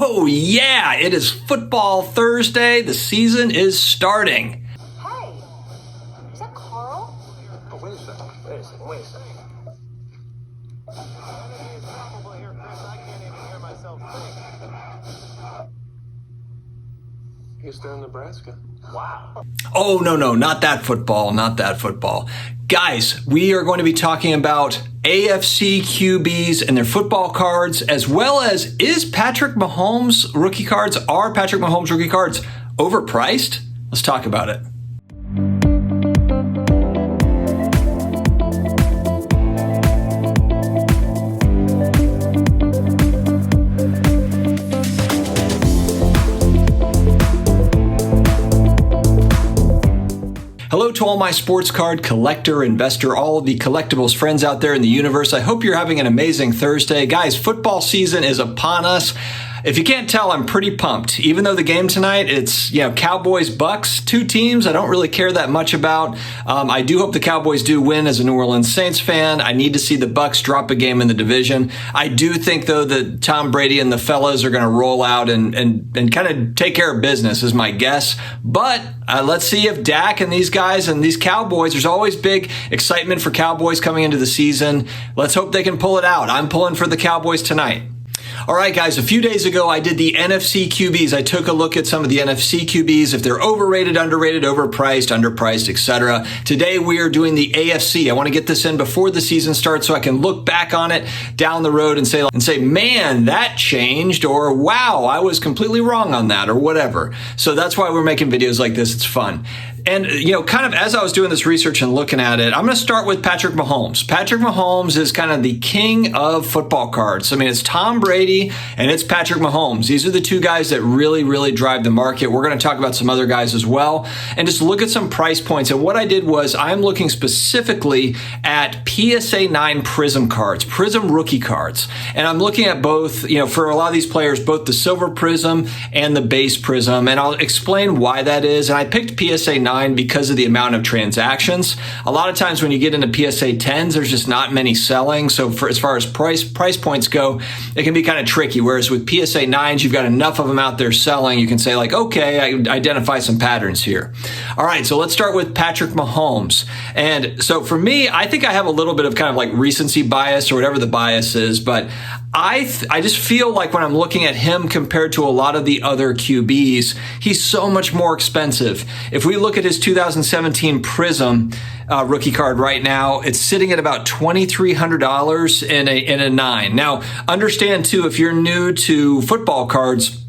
Oh, yeah, it is Football Thursday. The season is starting. Hey, is that Carl? Oh, wait a second. Houston, Nebraska. Wow. Oh, no, not that football, Guys, we are going to be talking about AFC QBs and their football cards, as well as are Patrick Mahomes rookie cards overpriced? Let's talk about it. Hello to all my sports card collector, investor, all of the collectibles friends out there in the universe. I hope you're having an amazing Thursday. Guys, football season is upon us. If you can't tell, I'm pretty pumped. Even though the game tonight, it's Cowboys, Bucks, two teams I don't really care that much about. I do hope the Cowboys do win as a New Orleans Saints fan. I need to see the Bucks drop a game in the division. I do think, though, that Tom Brady and the fellas are going to roll out and kind of take care of business is my guess. But let's see if Dak and these guys and these Cowboys, there's always big excitement for Cowboys coming into the season. Let's hope they can pull it out. I'm pulling for the Cowboys tonight. All right, guys, a few days ago, I did the NFC QBs. I took a look at some of the NFC QBs, if they're overrated, underrated, overpriced, underpriced, etc. Today, we are doing the AFC. I want to get this in before the season starts so I can look back on it down the road and say, man, that changed, or wow, I was completely wrong on that, or whatever. So that's why we're making videos like this. It's fun. And, kind of as I was doing this research and looking at it, I'm going to start with Patrick Mahomes. Patrick Mahomes is kind of the king of football cards. I mean, it's Tom Brady and it's Patrick Mahomes. These are the two guys that really, really drive the market. We're going to talk about some other guys as well and just look at some price points. And what I did was I'm looking specifically at PSA 9 Prism cards, Prism rookie cards. And I'm looking at both, for a lot of these players, both the silver Prism and the base Prism. And I'll explain why that is. And I picked PSA 9 because of the amount of transactions. A lot of times when you get into PSA 10s, there's just not many selling. So as far as price points go, it can be kind of tricky. Whereas with PSA 9s, you've got enough of them out there selling. You can say okay, I identify some patterns here. All right, so let's start with Patrick Mahomes. And so for me, I think I have a little bit of kind of like recency bias or whatever the bias is, but I just feel like when I'm looking at him compared to a lot of the other QBs, he's so much more expensive. If we look at his 2017 Prism rookie card right now, it's sitting at about $2,300 in a 9. Now, understand too, if you're new to football cards,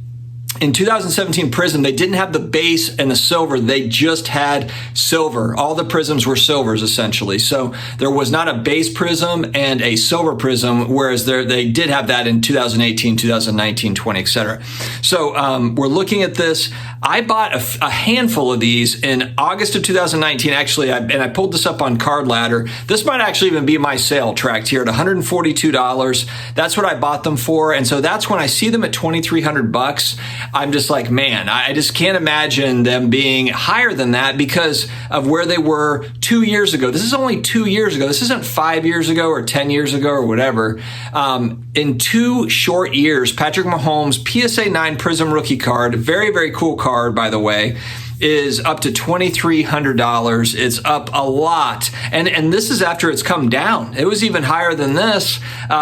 in 2017 Prism, they didn't have the base and the silver. They just had silver. All the Prisms were silvers, essentially. So there was not a base Prism and a silver Prism, whereas they did have that in 2018, 2019, 20, etc. So we're looking at this. I bought a handful of these in August of 2019, actually, and I pulled this up on Card Ladder. This might actually even be my sale tracked here at $142. That's what I bought them for. And so that's when I see them at $2,300. I'm just like, man, I just can't imagine them being higher than that because of where they were 2 years ago. This is only 2 years ago. This isn't 5 years ago or 10 years ago or whatever. In 2 short years, Patrick Mahomes, PSA 9 Prism rookie card, very, very cool card, by the way, is up to $2,300. It's up a lot. And this is after it's come down. It was even higher than this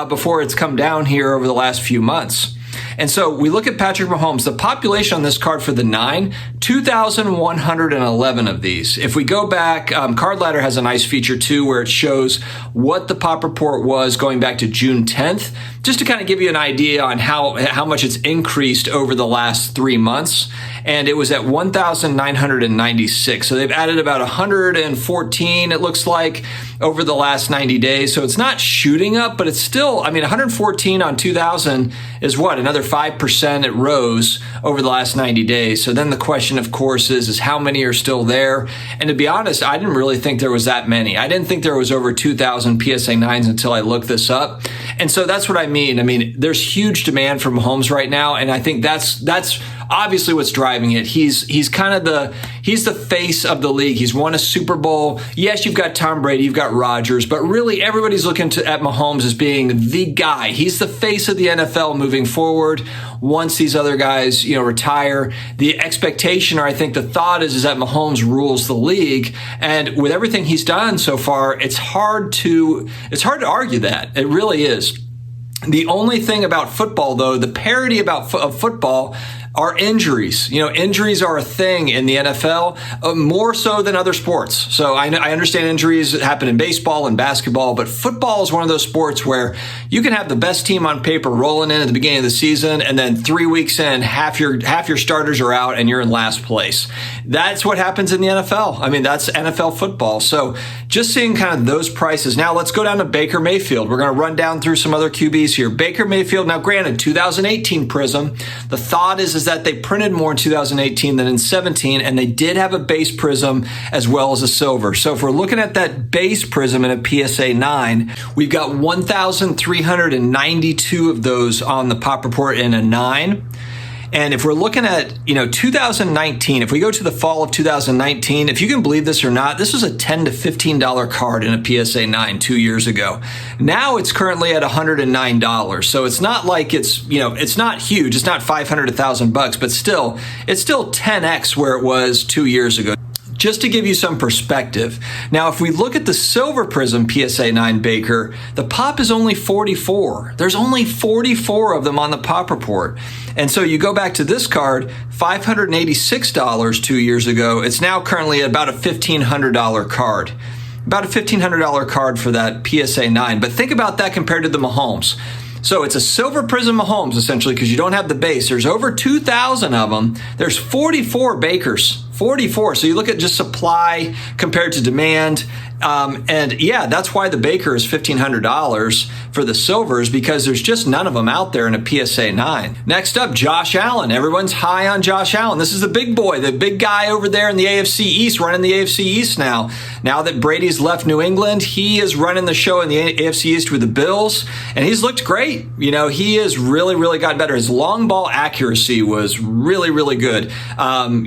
before it's come down here over the last few months. And so we look at Patrick Mahomes, the population on this card for the 9, 2,111 of these. If we go back, Card Ladder has a nice feature too where it shows what the pop report was going back to June 10th, just to kind of give you an idea on how much it's increased over the last 3 months. And it was at 1,996. So they've added about 114, it looks like, over the last 90 days. So it's not shooting up, but it's still, 114 on 2,000 is what? Another 5% it rose over the last 90 days. So then the question, of course, is how many are still there? And to be honest, I didn't really think there was that many. I didn't think there was over 2,000 PSA 9s until I looked this up. And so that's what I mean. There's huge demand for Mahomes right now. And I think that's obviously what's driving it. He's the face of the league. He's won a Super Bowl. Yes, you've got Tom Brady, you've got Rodgers, but really everybody's looking at Mahomes as being the guy. He's the face of the NFL moving forward. once these other guys, retire. The expectation, or I think the thought is that Mahomes rules the league. And with everything he's done so far, it's hard to argue that. It really is. The only thing about football, though, the parity of football are injuries. Injuries are a thing in the NFL, more so than other sports. So I understand injuries happen in baseball and basketball, but football is one of those sports where you can have the best team on paper rolling in at the beginning of the season, and then 3 weeks in, half your starters are out and you're in last place. That's what happens in the NFL. I mean, that's NFL football. So just seeing kind of those prices. Now let's go down to Baker Mayfield. We're going to run down through some other QBs here. Baker Mayfield, now granted, 2018 Prism. The thought is that they printed more in 2018 than in 17, and they did have a base Prism as well as a silver. So if we're looking at that base Prism in a PSA 9, we've got 1,392 of those on the Pop Report in a 9. And if we're looking at, 2019, if we go to the fall of 2019, if you can believe this or not, this was a $10 to $15 card in a PSA 9 2 years ago. Now it's currently at $109. So it's not like it's not huge. It's not 500 to $1,000, but still, it's still 10x where it was 2 years ago. Just to give you some perspective. Now, if we look at the Silver Prism PSA 9 Baker, the pop is only 44. There's only 44 of them on the Pop Report. And so you go back to this card, $586 2 years ago. It's now currently about a $1,500 card. About a $1,500 card for that PSA 9. But think about that compared to the Mahomes. So it's a Silver Prism Mahomes, essentially, because you don't have the base. There's over 2,000 of them. There's 44 Bakers. 44. So you look at just supply compared to demand. And yeah, that's why the Baker is $1,500 for the silvers, because there's just none of them out there in a PSA 9. Next up, Josh Allen. Everyone's high on Josh Allen. This is the big boy, the big guy over there in the AFC East, running the AFC East now. Now that Brady's left New England, he is running the show in the AFC East with the Bills, and he's looked great. He has really, really gotten better. His long ball accuracy was really, really good. And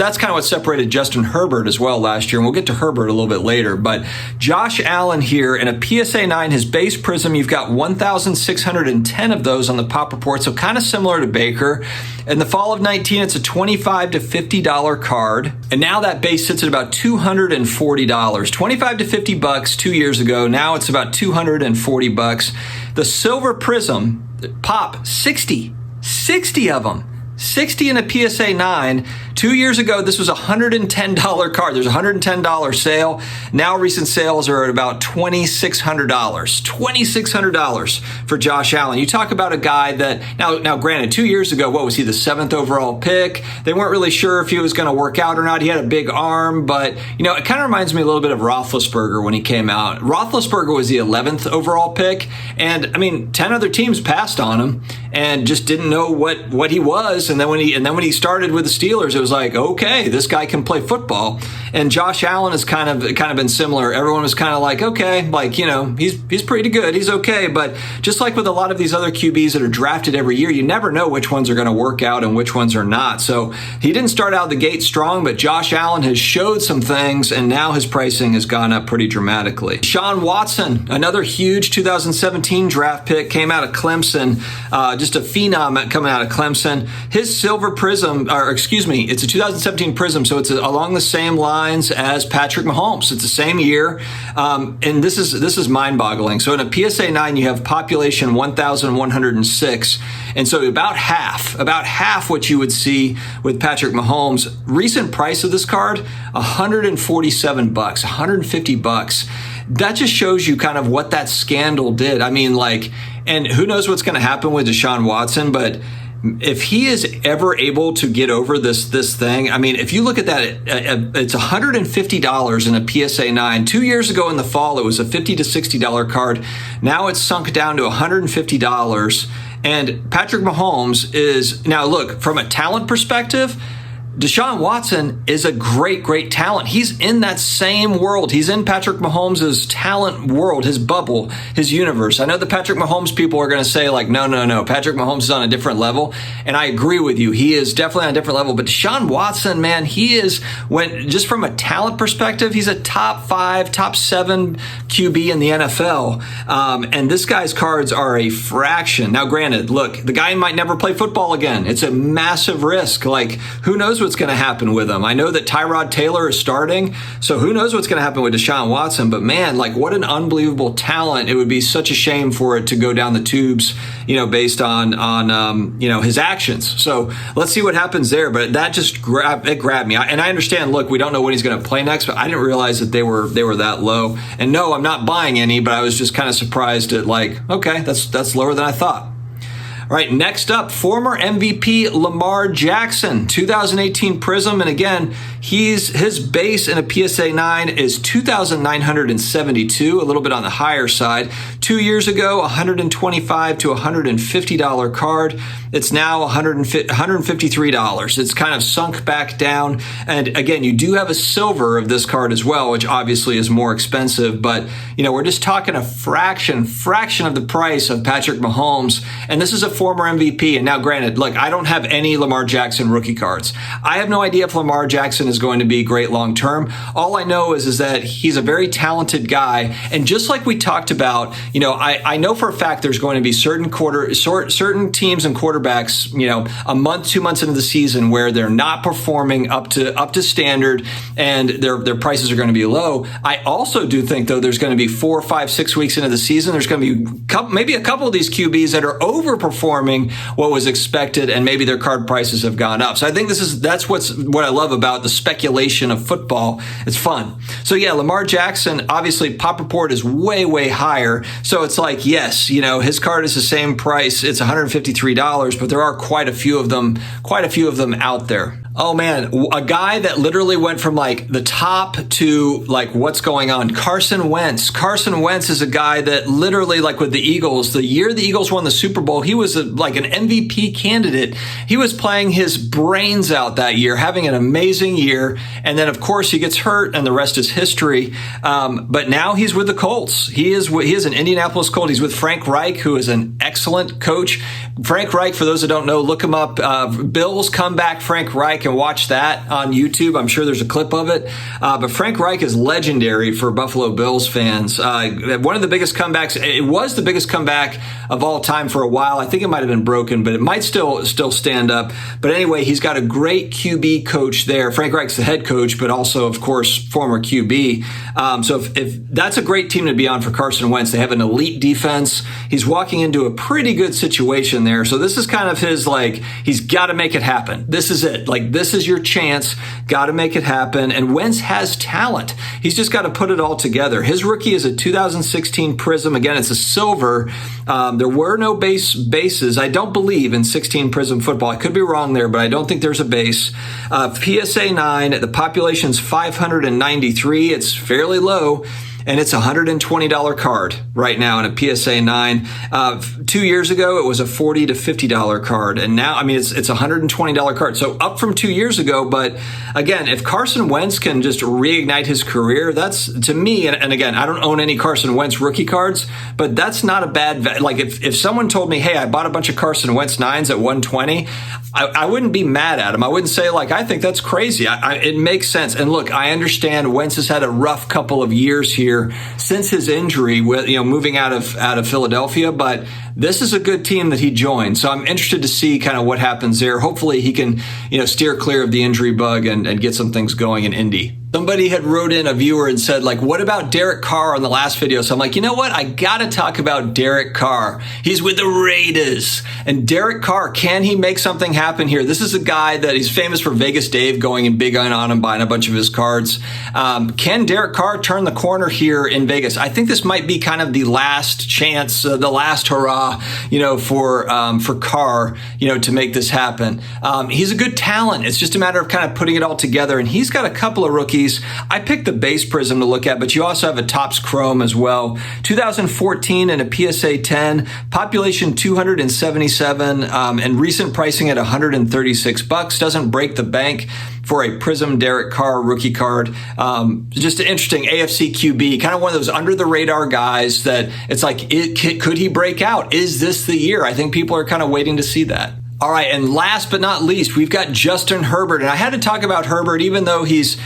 that's kind of what separated Justin Herbert as well last year, and we'll get to Herbert a little bit later. But Josh Allen here in a PSA 9, his base Prism, you've got 1,610 of those on the Pop Report, so kind of similar to Baker. In the fall of 19, it's a $25 to $50 card, and now that base sits at about $240. $25 to $50 2 years ago. Now it's about $240. The Silver Prism Pop, 60 of them. 60 in a PSA 9. 2 years ago, this was a $110 card. There's a $110 sale. Now recent sales are at about $2,600. $2,600 for Josh Allen. You talk about a guy that, now granted, 2 years ago, what was he, the 7th overall pick? They weren't really sure if he was going to work out or not. He had a big arm, but, it kind of reminds me a little bit of Roethlisberger when he came out. Roethlisberger was the 11th overall pick, and, 10 other teams passed on him and just didn't know what he was. And then when he started with the Steelers, it was like, okay, this guy can play football. And Josh Allen has kind of been similar. Everyone was kind of like, okay, he's pretty good, he's okay. But just like with a lot of these other QBs that are drafted every year, you never know which ones are going to work out and which ones are not. So he didn't start out the gate strong, but Josh Allen has showed some things, and now his pricing has gone up pretty dramatically. Deshaun Watson, another huge 2017 draft pick, came out of Clemson, just a phenom coming out of Clemson. His Silver Prism, it's a 2017 Prism, so it's along the same lines as Patrick Mahomes. It's the same year, and this is mind-boggling. So in a PSA 9, you have population 1,106, and so about half what you would see with Patrick Mahomes. Recent price of this card, $147, $150. That just shows you kind of what that scandal did. And who knows what's going to happen with Deshaun Watson, but if he is ever able to get over this thing, if you look at that, it's $150 in a PSA 9. 2 years ago in the fall, it was a $50 to $60 card. Now it's sunk down to $150. And Patrick Mahomes is, now look, from a talent perspective, Deshaun Watson is a great, great talent. He's in that same world. He's in Patrick Mahomes' talent world, his bubble, his universe. I know the Patrick Mahomes people are going to say like, no, Patrick Mahomes is on a different level. And I agree with you. He is definitely on a different level. But Deshaun Watson, man, he is, when just from a talent perspective, he's a top 5, top 7 QB in the NFL. And this guy's cards are a fraction. Now, granted, look, the guy might never play football again. It's a massive risk. Like, who knows what's going to happen with him? I know that Tyrod Taylor is starting, so who knows what's going to happen with Deshaun Watson? But man, like, what an unbelievable talent! It would be such a shame for it to go down the tubes, based on his actions. So let's see what happens there. But that just grabbed me, and I understand. Look, we don't know when he's going to play next, but I didn't realize that they were that low. And no, I'm not buying any, but I was just kind of surprised at okay, that's lower than I thought. All right, next up, former MVP Lamar Jackson, 2018 Prism. And again, his base in a PSA 9 is 2,972, a little bit on the higher side. 2 years ago, $125 to $150 card. It's now $153. It's kind of sunk back down. And again, you do have a silver of this card as well, which obviously is more expensive. But, we're just talking a fraction of the price of Patrick Mahomes. And this is a former MVP. And now, granted, look, I don't have any Lamar Jackson rookie cards. I have no idea if Lamar Jackson is going to be great long term. All I know is that he's a very talented guy. And just like we talked about, I know for a fact there's going to be certain teams and quarterbacks, a month, 2 months into the season where they're not performing up to standard and their prices are going to be low. I also do think, though, there's going to be 4, 5, 6 weeks into the season, there's going to be maybe a couple of these QBs that are overperforming what was expected, and maybe their card prices have gone up. So I think that's what I love about the speculation of football. It's fun. So yeah, Lamar Jackson, obviously Pop Report is way, way higher. So it's like, yes, his card is the same price. It's $153, but there are quite a few of them out there. Oh man, a guy that literally went from the top to what's going on. Carson Wentz. Carson Wentz is a guy that literally with the Eagles, the year the Eagles won the Super Bowl, he was an MVP candidate. He was playing his brains out that year, having an amazing year. And then of course he gets hurt and the rest is history. But now he's with the Colts. He is an Indianapolis Colt. He's with Frank Reich, who is an excellent coach. Frank Reich, for those that don't know, look him up. Bills comeback Frank Reich, and watch that on YouTube. I'm sure there's a clip of it. But Frank Reich is legendary for Buffalo Bills fans. One of the biggest comebacks. It was the biggest comeback of all time for a while. I think it might have been broken, but it might still stand up. But anyway, he's got a great QB coach there. Frank Reich's the head coach, but also, of course, former QB. So if that's a great team to be on for Carson Wentz. They have an elite defense. He's walking into a pretty good situation there. So this is kind of his, he's got to make it happen. This is it. This is your chance. Got to make it happen. And Wentz has talent. He's just got to put it all together. His rookie is a 2016 Prism. Again, it's a silver. There were no bases, I don't believe, in 16 Prism football. I could be wrong there, but I don't think there's a base. PSA 9, the population's 593. It's fairly low. And it's a $120 card right now in a PSA 9. 2 years ago, it was a $40 to $50 card. And now, it's a $120 card. So up from 2 years ago. But again, if Carson Wentz can just reignite his career, that's, to me, and again, I don't own any Carson Wentz rookie cards, but that's not a bad, if someone told me, hey, I bought a bunch of Carson Wentz 9s at 120, I wouldn't be mad at him. I wouldn't say I think that's crazy. It makes sense. And look, I understand Wentz has had a rough couple of years here since his injury, with moving out of Philadelphia, but this is a good team that he joined. So I'm interested to see kind of what happens there. Hopefully he can steer clear of the injury bug and get some things going in Indy. Somebody had wrote in, a viewer, and said, what about Derek Carr on the last video? So I'm like, you know what? I got to talk about Derek Carr. He's with the Raiders. And Derek Carr, can he make something happen here? This is a guy that he's famous for Vegas Dave going and big on him, buying a bunch of his cards. Can Derek Carr turn the corner here in Vegas? I think this might be kind of the last chance, the last hurrah, for Carr, to make this happen. He's a good talent. It's just a matter of kind of putting it all together. And he's got a couple of rookies these. I picked the base Prism to look at, but you also have a Topps Chrome as well. 2014 and a PSA 10, population 277, and recent pricing at $136. Doesn't break the bank for a Prism Derek Carr rookie card. Just an interesting AFC QB, kind of one of those under the radar guys that it's like, could he break out? Is this the year? I think people are kind of waiting to see that. All right, and last but not least, we've got Justin Herbert. And I had to talk about Herbert, even though he's,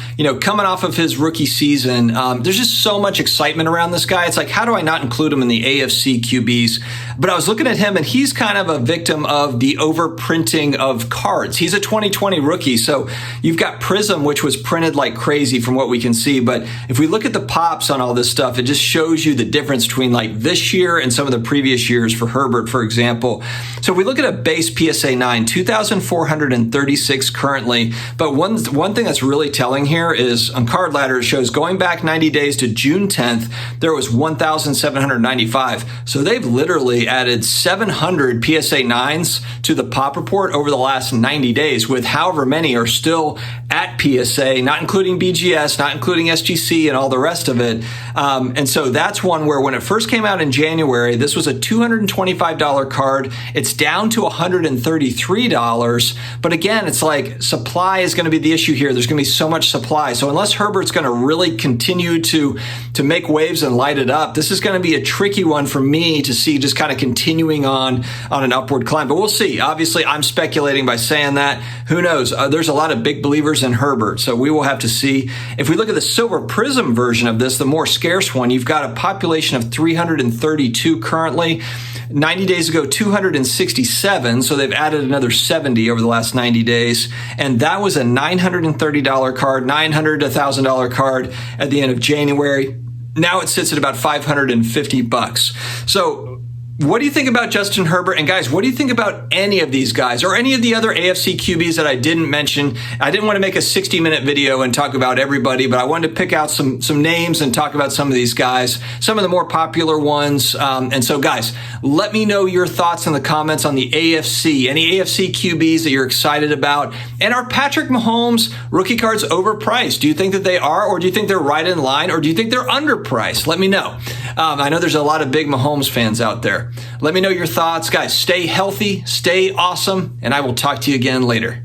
coming off of his rookie season. There's just so much excitement around this guy. It's like, how do I not include him in the AFC QBs? But I was looking at him, and he's kind of a victim of the overprinting of cards. He's a 2020 rookie, so you've got Prism, which was printed like crazy from what we can see. But if we look at the pops on all this stuff, it just shows you the difference between like this year and some of the previous years for Herbert, for example. So if we look at a base PSA 9, 2,436 currently. But one thing that's really telling here is on Card Ladder, it shows going back 90 days to June 10th, there was 1,795. So they've literally added 700 PSA 9s to the pop report over the last 90 days, with however many are still at PSA, not including BGS, not including SGC and all the rest of it. And so that's one where when it first came out in January, this was a $225 card. It's down to $133. But again, it's like supply is going to be the issue here. There's going to be so much supply. So unless Herbert's going to really continue to make waves and light it up, this is going to be a tricky one for me to see just kind of continuing on an upward climb. But we'll see. Obviously, I'm speculating by saying that. Who knows? There's a lot of big believers in Herbert, so we will have to see. If we look at the Silver Prism version of this, the more scarce one, you've got a population of 332 currently. 90 days ago, 267, so they've added another 70 over the last 90 days. And that was a $930 card, $900 to $1,000 card at the end of January. Now it sits at about $550. So what do you think about Justin Herbert? And guys, what do you think about any of these guys or any of the other AFC QBs that I didn't mention? I didn't want to make a 60-minute video and talk about everybody, but I wanted to pick out some names and talk about some of these guys, some of the more popular ones. And so guys, let me know your thoughts in the comments on the AFC, any AFC QBs that you're excited about. And are Patrick Mahomes rookie cards overpriced? Do you think that they are, or do you think they're right in line, or do you think they're underpriced? Let me know. I know there's a lot of big Mahomes fans out there. Let me know your thoughts. Guys, stay healthy, stay awesome, and I will talk to you again later.